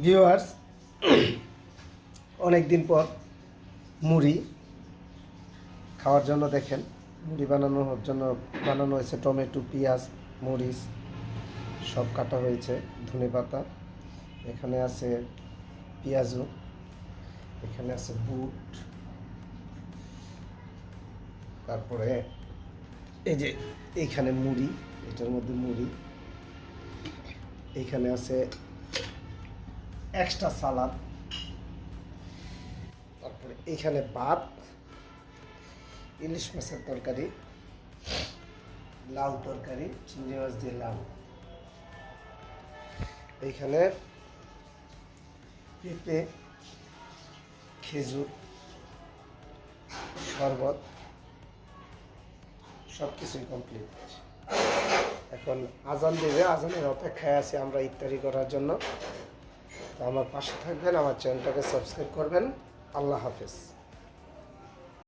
Viewers, অনেক দিন পর মুড়ি খাওয়ার জন্য দেখেন মুড়ি বানানোর জন্য বানানো হয়েছে। টমেটো, পেঁয়াজ, মরিচ সব কাটা হয়েছে, ধনেপাতা, এখানে আছে পেঁয়াজু, এখানে আছে বুট, তারপরে এই যে এইখানে মুড়ি, এটার মধ্যে মুড়ি, এইখানে আছে এক্সট্রা সালাদ, তারপরে এইখানে ভাত, ইলিশ মাছের তরকারি, লাউ তরকারি, চিংড়ি মাছ দিয়ে লাউ, এইখানে পেঁপে, খেজুর, শরবত, সব কিছুই কমপ্লিট। এখন আজান দেবে, আজানের অপেক্ষায় আছি আমরা ইফতারি করার জন্য। তো আমার পাশে থাকবেন, আমার চ্যানেলটাকে সাবস্ক্রাইব করবেন। আল্লাহ হাফেজ।